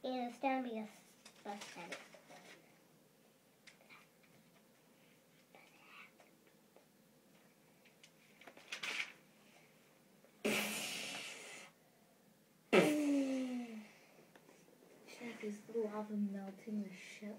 And it's gonna be a bus edit. Is lava melting the ship?